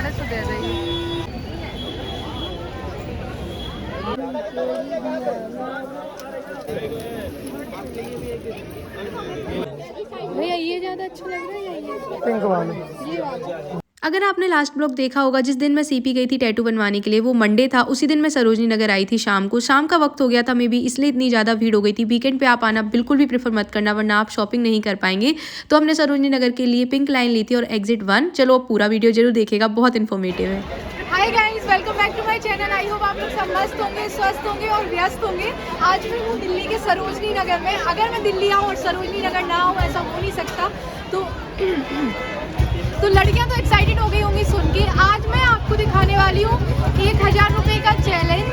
थोड़ा सा दे देगी। भैया ये ज़्यादा अच्छा लग रहा है या ये पिंक वाले? ये वाला? अगर आपने लास्ट ब्लॉग देखा होगा जिस दिन मैं सीपी गई थी टैटू बनवाने के लिए, वो मंडे था। उसी दिन मैं सरोजनी नगर आई थी शाम को। शाम का वक्त हो गया था मे बी, इसलिए इतनी ज़्यादा भीड़ हो गई थी। वीकेंड पे आप आना बिल्कुल भी प्रेफर मत करना, वरना आप शॉपिंग नहीं कर पाएंगे। तो हमने सरोजनी नगर के लिए पिंक लाइन ली थी और एग्जिट 1। चलो अब पूरा वीडियो जरूर देखिएगा, बहुत इन्फॉर्मेटिव है। Hi guys, welcome back to my channel. I hope आप लोग सब मस्त होंगे, स्वस्थ होंगे और व्यस्त होंगे। आज मैं हूँ दिल्ली के सरोजनी नगर में। अगर मैं दिल्ली आऊँ और सरोजनी नगर ना आऊँ, ऐसा हो नहीं सकता। तो लड़कियां तो एक्साइटेड हो गई होंगी सुन के। आज मैं आपको दिखाने वाली हूँ 1000 रुपये का चैलेंज।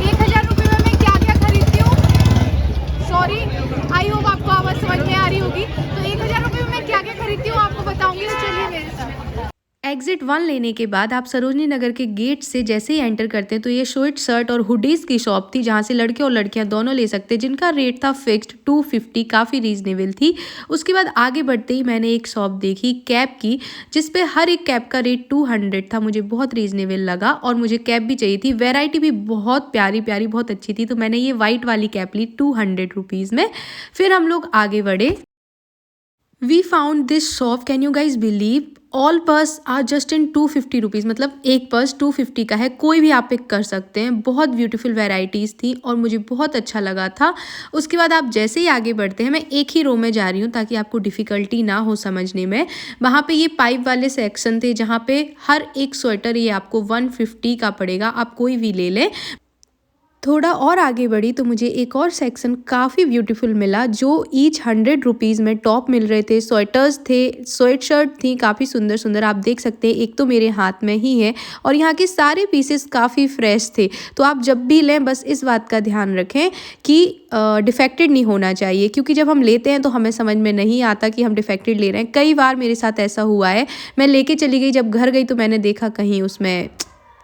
1000 रुपये में मैं क्या क्या खरीदती हूँ। सॉरी, आई होप आपको आवाज़ समझ में आ रही होगी। तो 1000 रुपये में मैं क्या क्या खरीदती हूँ आपको बताऊँगी, तो चलिए मेरे साथ। एग्जिट 1 लेने के बाद आप सरोजनी नगर के गेट से जैसे ही एंटर करते हैं तो ये स्वेट शर्ट और हुडीज़ की शॉप थी, जहाँ से लड़के और लड़कियां दोनों ले सकते हैं, जिनका रेट था फिक्स्ड 250, काफ़ी रीजनेबल थी। उसके बाद आगे बढ़ते ही मैंने एक शॉप देखी कैप की, जिसपे हर एक कैप का रेट 200 था। मुझे बहुत रीजनेबल लगा और मुझे कैप भी चाहिए थी। वेराइटी भी बहुत प्यारी प्यारी, बहुत अच्छी थी। तो मैंने ये वाइट वाली कैप ली 200 रुपीज़ में। फिर हम लोग आगे बढ़े। We found this shop, can you guys believe, all purse are just in 250 rupees. मतलब एक पर्स 250 का है, कोई भी आप पिक कर सकते हैं। बहुत ब्यूटीफुल वेराइटीज़ थी और मुझे बहुत अच्छा लगा था। उसके बाद आप जैसे ही आगे बढ़ते हैं, मैं एक ही रो में जा रही हूँ ताकि आपको डिफ़िकल्टी ना हो समझने में। वहाँ पे ये पाइप वाले सेक्शन थे, जहाँ पे हर एक स्वेटर ये आपको 150 का पड़ेगा, आप कोई भी ले लें। थोड़ा और आगे बढ़ी तो मुझे एक और सेक्शन काफ़ी ब्यूटीफुल मिला, जो ईच 100 रुपीज़ में टॉप मिल रहे थे, स्वेटर्स थे, स्वेट शर्ट थी, काफ़ी सुंदर सुंदर। आप देख सकते हैं, एक तो मेरे हाथ में ही है और यहाँ के सारे पीसेस काफ़ी फ्रेश थे। तो आप जब भी लें बस इस बात का ध्यान रखें कि डिफेक्टेड नहीं होना चाहिए, क्योंकि जब हम लेते हैं तो हमें समझ में नहीं आता कि हम डिफेक्टेड ले रहे हैं। कई बार मेरे साथ ऐसा हुआ है। मैं लेके चली गई, जब घर गई तो मैंने देखा कहीं उसमें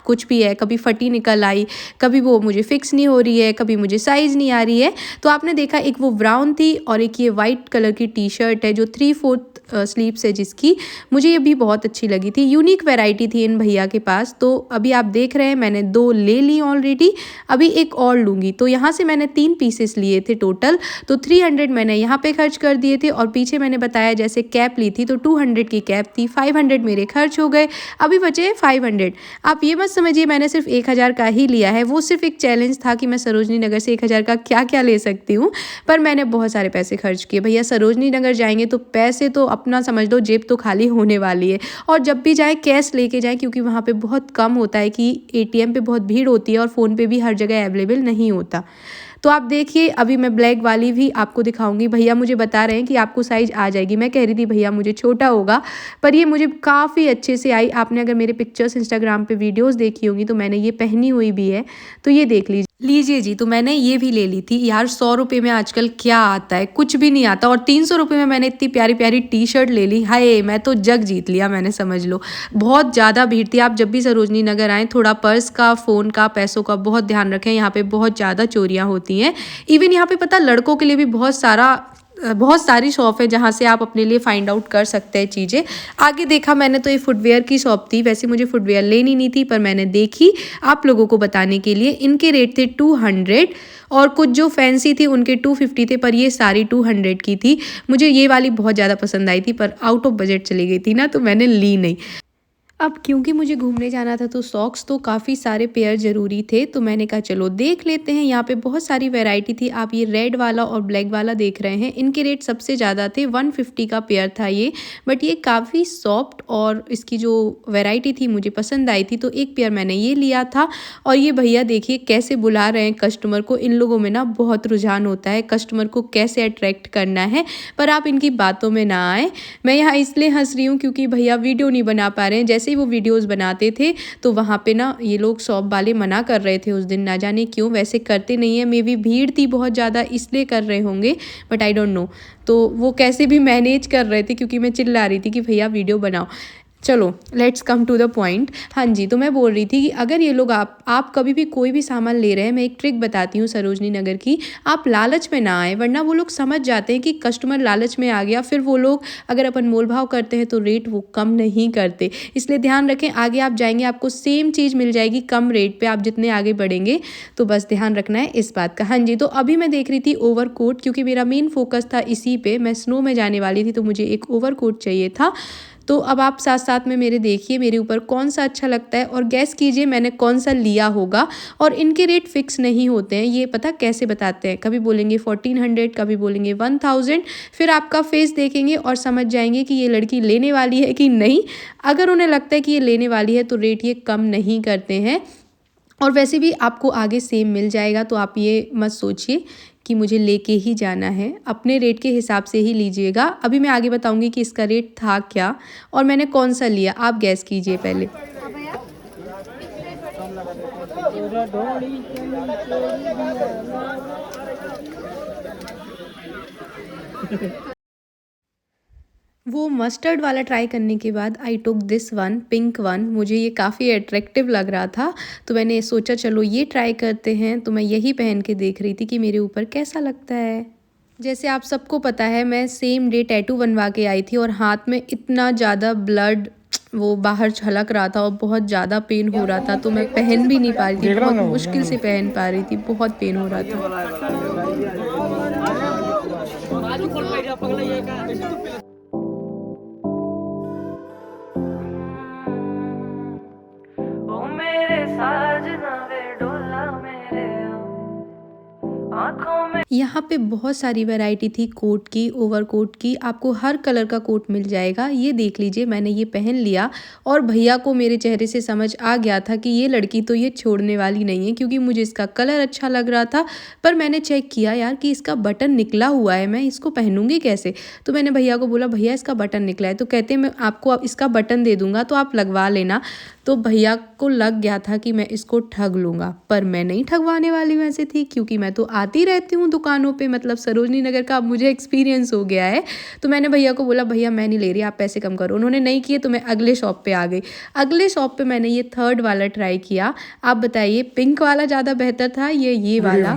कुछ भी है, कभी फटी निकल आई, कभी वो मुझे फिक्स नहीं हो रही है, कभी मुझे साइज़ नहीं आ रही है। तो आपने देखा एक वो ब्राउन थी और एक ये वाइट कलर की टी शर्ट है जो 3/4 स्लीव्स है, जिसकी मुझे ये भी बहुत अच्छी लगी थी। यूनिक वैरायटी थी इन भैया के पास। तो अभी आप देख रहे हैं मैंने 2 ले ली ऑलरेडी, अभी एक और लूँगी। तो यहाँ से मैंने 3 पीसेस लिए थे टोटल। तो 300 मैंने यहाँ पे खर्च कर दिए थे और पीछे मैंने बताया जैसे कैप ली थी तो 200 की कैप थी, 500 मेरे खर्च हो गए, अभी बचे 500। आप ये मत समझिए मैंने सिर्फ 1000 का ही लिया है, वो सिर्फ एक चैलेंज था कि मैं सरोजनी नगर से 1000 का क्या क्या ले सकती हूँ, पर मैंने बहुत सारे पैसे खर्च किए। भैया सरोजनी नगर जाएंगे तो पैसे तो अपना समझ लो, जेब तो खाली होने वाली है। और जब भी जाएं कैश लेके जाएं, क्योंकि वहाँ पे बहुत कम होता है कि एटीएम पे बहुत भीड़ होती है और फ़ोन पे भी हर जगह अवेलेबल नहीं होता। तो आप देखिए, अभी मैं ब्लैक वाली भी आपको दिखाऊंगी। भैया मुझे बता रहे हैं कि आपको साइज़ आ जाएगी। मैं कह रही थी भैया मुझे छोटा होगा, पर ये मुझे काफ़ी अच्छे से आई। आपने अगर मेरे पिक्चर्स इंस्टाग्राम पे वीडियोस देखी होंगी तो मैंने ये पहनी हुई भी है, तो ये देख लीजिए जी। तो मैंने ये भी ले ली थी। यार 100 रुपये में आजकल क्या आता है, कुछ भी नहीं आता। और 300 रुपये में मैंने इतनी प्यारी प्यारी टी शर्ट ले ली। हाय, मैं तो जग जीत लिया मैंने, समझ लो। बहुत ज़्यादा भीड़ थी। आप जब भी सरोजनी नगर आएँ, थोड़ा पर्स का, फ़ोन का, पैसों का बहुत ध्यान रखें। यहाँ पे बहुत ज़्यादा चोरियाँ होती हैं। इवन यहाँ पे पता, लड़कों के लिए भी बहुत सारी शॉप है जहाँ से आप अपने लिए फाइंड आउट कर सकते हैं चीज़ें। आगे देखा मैंने तो ये फुटवेयर की शॉप थी। वैसे मुझे फुटवेयर लेनी नहीं थी, पर मैंने देखी आप लोगों को बताने के लिए। इनके रेट थे 200 और कुछ जो फैंसी थी उनके 250 थे, पर ये सारी 200 की थी। मुझे ये वाली बहुत ज़्यादा पसंद आई थी, पर आउट ऑफ बजट चली गई थी ना, तो मैंने ली नहीं। अब क्योंकि मुझे घूमने जाना था तो सॉक्स तो काफ़ी सारे पेयर ज़रूरी थे, तो मैंने कहा चलो देख लेते हैं। यहाँ पे बहुत सारी वैरायटी थी। आप ये रेड वाला और ब्लैक वाला देख रहे हैं, इनके रेट सबसे ज़्यादा थे। 150 का पेयर था ये, बट ये काफ़ी सॉफ्ट और इसकी जो वैरायटी थी मुझे पसंद आई थी, तो एक पेयर मैंने ये लिया था। और ये भैया देखिए कैसे बुला रहे हैं कस्टमर को। इन लोगों में ना बहुत रुझान होता है कस्टमर को कैसे अट्रैक्ट करना है, पर आप इनकी बातों में ना आए। मैं यहाँ इसलिए हंस रही हूँ क्योंकि भैया वीडियो नहीं बना पा रहे हैं। जैसे ही वो वीडियोस बनाते थे तो वहाँ पे ना ये लोग शॉप वाले मना कर रहे थे उस दिन, ना जाने क्यों। वैसे करते नहीं है, मे बी भीड़ थी बहुत ज़्यादा इसलिए कर रहे होंगे, बट आई डोंट नो। तो वो कैसे भी मैनेज कर रहे थे क्योंकि मैं चिल्ला रही थी कि भैया वीडियो बनाओ। चलो let's come to the point. हाँ जी, तो मैं बोल रही थी कि अगर ये लोग आप कभी भी कोई भी सामान ले रहे हैं, मैं एक ट्रिक बताती हूँ सरोजनी नगर की, आप लालच में ना आए, वरना वो लोग समझ जाते हैं कि कस्टमर लालच में आ गया, फिर वो लोग अगर अपन मोल भाव करते हैं तो रेट वो कम नहीं करते। इसलिए ध्यान रखें, आगे आप जाएंगे आपको सेम चीज़ मिल जाएगी कम रेट पर, आप जितने आगे बढ़ेंगे। तो बस ध्यान रखना है इस बात का। हाँ जी, तो अभी मैं देख रही थी ओवरकोट, क्योंकि मेरा मेन फोकस था इसी पे, मैं स्नो में जाने वाली थी तो मुझे एक ओवरकोट चाहिए था। तो अब आप साथ साथ में मेरे देखिए मेरे ऊपर कौन सा अच्छा लगता है और गैस कीजिए मैंने कौन सा लिया होगा। और इनके रेट फिक्स नहीं होते हैं, ये पता कैसे बताते हैं, कभी बोलेंगे 1400, कभी बोलेंगे 1000, फिर आपका फेस देखेंगे और समझ जाएंगे कि ये लड़की लेने वाली है कि नहीं। अगर उन्हें लगता है कि ये लेने वाली है तो रेट ये कम नहीं करते हैं, और वैसे भी आपको आगे सेम मिल जाएगा, तो आप ये मत सोचिए कि मुझे लेके ही जाना है, अपने रेट के हिसाब से ही लीजिएगा। अभी मैं आगे बताऊंगी कि इसका रेट था क्या और मैंने कौन सा लिया, आप गैस कीजिए पहले। वो मस्टर्ड वाला ट्राई करने के बाद I took this one, pink one. मुझे ये काफ़ी अट्रैक्टिव लग रहा था तो मैंने सोचा चलो ये ट्राई करते हैं। तो मैं यही पहन के देख रही थी कि मेरे ऊपर कैसा लगता है। जैसे आप सबको पता है मैं सेम डे टैटू बनवा के आई थी और हाथ में इतना ज़्यादा ब्लड वो बाहर छलक रहा था और बहुत ज़्यादा पेन हो रहा था, तो मैं पहन भी नहीं पा रही थी, बहुत मुश्किल से पहन पा रही थी, बहुत पेन हो रहा था। यहाँ पे बहुत सारी वैरायटी थी कोट की, ओवरकोट की, आपको हर कलर का कोट मिल जाएगा। ये देख लीजिए मैंने ये पहन लिया और भैया को मेरे चेहरे से समझ आ गया था कि ये लड़की तो ये छोड़ने वाली नहीं है, क्योंकि मुझे इसका कलर अच्छा लग रहा था। पर मैंने चेक किया यार कि इसका बटन निकला हुआ है, मैं इसको पहनूंगी कैसे। तो मैंने भैया को बोला भैया इसका बटन निकला है, तो कहते मैं आपको इसका बटन दे दूंगा तो आप लगवा लेना। तो भैया को लग गया था कि मैं इसको ठग लूँगा, पर मैं नहीं ठगवाने वाली वैसे थी, क्योंकि मैं तो आती रहती हूँ दुकानों पे, मतलब सरोजनी नगर का अब मुझे एक्सपीरियंस हो गया है। तो मैंने भैया को बोला भैया मैं नहीं ले रही, आप पैसे कम करो। उन्होंने नहीं किए तो मैं अगले शॉप पे आ गई। अगले शॉप पे मैंने ये थर्ड वाला ट्राई किया। आप बताइए पिंक वाला ज़्यादा बेहतर था ये वाला?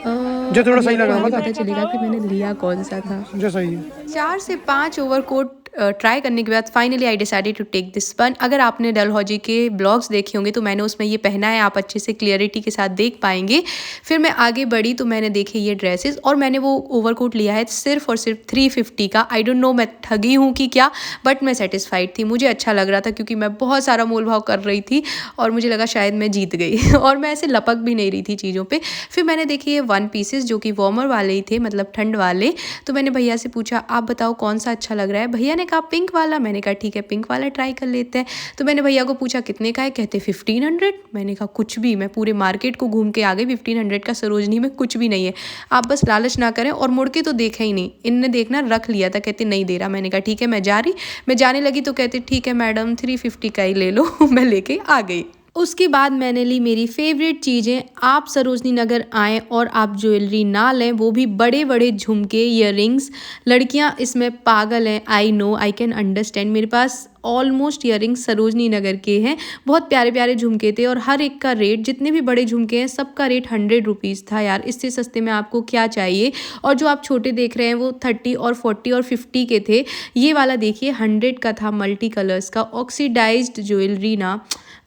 जो थोड़ा सही लगा पता चलेगा कि मैंने लिया कौन सा था। जो सही है। 4 से 5 ओवरकोट ट्राई करने के बाद finally I decided to take this one. अगर आपने डलहौजी के ब्लॉग्स देखे होंगे तो मैंने उसमें ये पहना है, आप अच्छे से क्लियरिटी के साथ देख पाएंगे। फिर मैं आगे बढ़ी तो मैंने देखे ये ड्रेसेस और मैंने वो ओवरकोट लिया है सिर्फ और सिर्फ 350 का। आई डोंट नो मैं ठगी हूँ कि क्या, बट मैं सेटिस्फाइड थी, मुझे अच्छा लग रहा था क्योंकि मैं बहुत सारा मोल भाव कर रही थी और मुझे लगा शायद मैं जीत गई और मैं ऐसे लपक भी नहीं रही थी चीज़ों पर। फिर मैंने देखे ये 1 पीसेस जो कि वार्मर वाले ही थे, मतलब ठंड वाले। तो मैंने भैया से पूछा आप बताओ कौन सा अच्छा लग रहा है। भैया ने कहा पिंक वाला। मैंने कहा ठीक है पिंक वाला ट्राई कर लेते हैं। तो मैंने भैया को पूछा कितने का है, कहते 1500। मैंने कहा कुछ भी, मैं पूरे मार्केट को घूम के आ गई, 1500 का सरोजनी में कुछ भी नहीं है, आप बस लालच ना करें। और मुड़ के तो देखा ही नहीं, इनने देखना रख लिया था, कहते नहीं दे रहा। मैंने कहा ठीक है मैं जा रही। मैं जाने लगी तो कहते ठीक है मैडम 350 का ही ले लो मैं लेके आ गई। उसके बाद मैंने ली मेरी फेवरेट चीज़ें। आप सरोजनी नगर आएँ और आप ज्वेलरी ना लें, वो भी बड़े बड़े झुमके, ईयररिंग्स। लड़कियां इसमें पागल हैं, I know, I can understand. मेरे पास ऑलमोस्ट ईयररिंग्स सरोजनी नगर के हैं, बहुत प्यारे प्यारे झुमके थे और हर एक का रेट, जितने भी बड़े झुमके हैं सबका रेट 100 रुपीज़ था। यार इससे सस्ते में आपको क्या चाहिए। और जो आप छोटे देख रहे हैं वो 30 और 40 और 50 के थे। ये वाला देखिए 100 का था, मल्टी कलर्स का ऑक्सीडाइज्ड ज्वेलरी ना,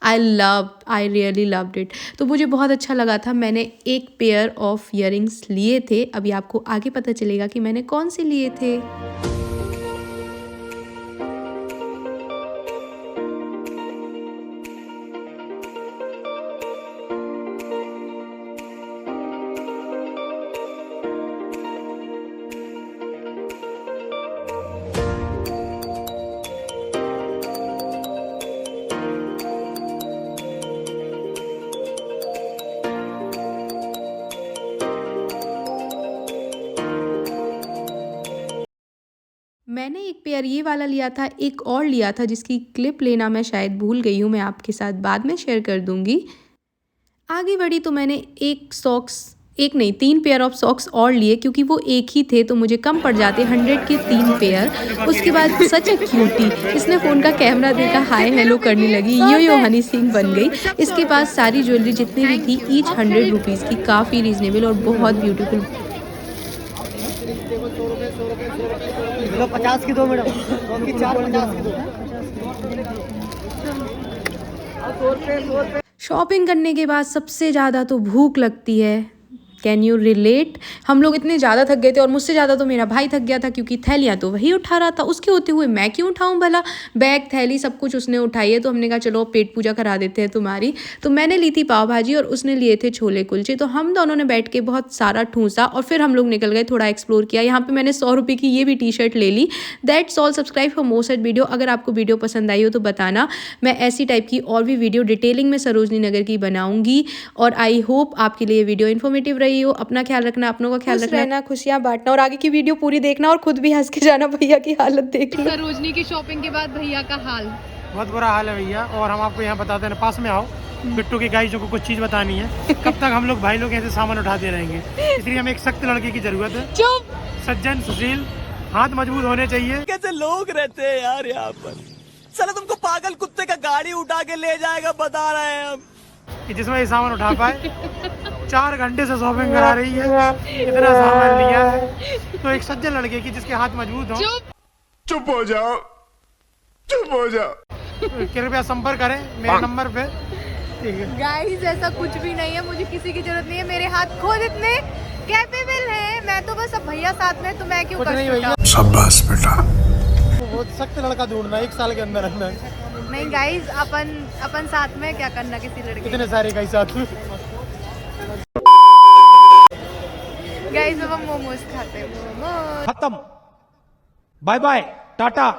आई रियली लव्ड इट। तो मुझे बहुत अच्छा लगा था। मैंने एक पेयर ऑफ ईयररिंग्स लिए थे, अभी आपको आगे पता चलेगा कि मैंने कौन से लिए थे। मैंने एक पेयर ये वाला लिया था, एक और लिया था जिसकी क्लिप लेना मैं शायद भूल गई हूँ, मैं आपके साथ बाद में शेयर कर दूँगी। आगे बढ़ी तो मैंने एक सॉक्स, एक नहीं 3 पेयर ऑफ सॉक्स और लिए क्योंकि वो एक ही थे तो मुझे कम पड़ जाते 100 के 3 पेयर। उसके बाद सच ए क्यूटी, इसने फ़ोन का कैमरा देखा, हाय हेलो करने लगी, यो हनी सिंह बन गई। इसके बाद सारी ज्वेलरी जितनी भी थी ईच 100 रुपीज़ की, काफ़ी रीजनेबल और बहुत ब्यूटीफुल। 50 की दो मैडम, 450 की दो। शॉपिंग करने के बाद सबसे ज़्यादा तो भूख लगती है। Can you relate? हम लोग इतने ज़्यादा थक गए थे और मुझसे ज़्यादा तो मेरा भाई थक गया था क्योंकि थैलियाँ तो वही उठा रहा था। उसके होते हुए मैं क्यों उठाऊं भला? बैग थैली सब कुछ उसने उठाई है तो हमने कहा चलो पेट पूजा करा देते हैं तुम्हारी। तो मैंने ली थी पाव भाजी और उसने लिए थे छोले कुलचे। तो हम दोनों ने बैठ के बहुत सारा ठूंसा और फिर हम लोग निकल गए, थोड़ा एक्सप्लोर किया। यहाँ पर मैंने 100 रुपये की ये भी टी शर्ट ले ली। That's all. Subscribe for more such video. अगर आपको वीडियो पसंद आई हो तो बताना, मैं ऐसी टाइप की और भी वीडियो डिटेलिंग में सरोजनी नगर की बनाऊंगी। और आई होप आपके लिए वीडियो इन्फॉर्मेटिव रही हो। अपना ख्याल रखना, अपनों का ख्याल रखना, खुशियां बांटना और आगे की वीडियो पूरी देखना और खुद भी हंस के जाना। भैया की हालत देखना। सरोजनी की शॉपिंग के बाद भैया का हाल बहुत बुरा हाल है भैया। और हम आपको यहाँ बताते हैं, पास में आओ, बिट्टू की गाइजों को कुछ चीज़ बतानी है। कब तक हम लोग भाई लोग ऐसे सामान उठाते रहेंगे? इसलिए हमें एक सख्त लड़के की जरूरत है। चुप। सज्जन, सुशील, हाथ मजबूत होने चाहिए। कैसे लोग रहते हैं यार यहाँ पर। साला तुमको पागल कुत्ते का गाड़ी उठा के ले जाएगा, बता रहे हैं हम। कि जिसमें ये सामान उठा पाए। 4 घंटे से शॉपिंग करा रही है, इतना सामान लिया है। तो एक सज्जन लड़के की जिसके हाथ मजबूत हो। चुप हो जाओ, चुप हो जाओ। कृपया संपर्क करें मेरे नंबर पे। ठीक है गाइस, ऐसा कुछ भी नहीं है, मुझे किसी की जरूरत नहीं है। मेरे हाथ खुद इतने कैपेबल हैं। मैं तो बस अब भैया साथ में, तो मैं क्यों कर सकता हूं? शाबाश बेटा। बहुत सख्त लड़का ढूंढना 1 साल के अंदर अंदर। नहीं गाइस, अपन साथ में क्या करना किसी लड़के। इतने सारे का साथ। गाइस अब हम मोमोज खाते हैं। मोमोज खत्म, बाय बाय, टाटा।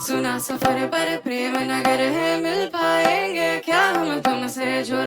सुना सफर पर प्रेम नगर है, मिल पाएंगे क्या हम तुमसे जो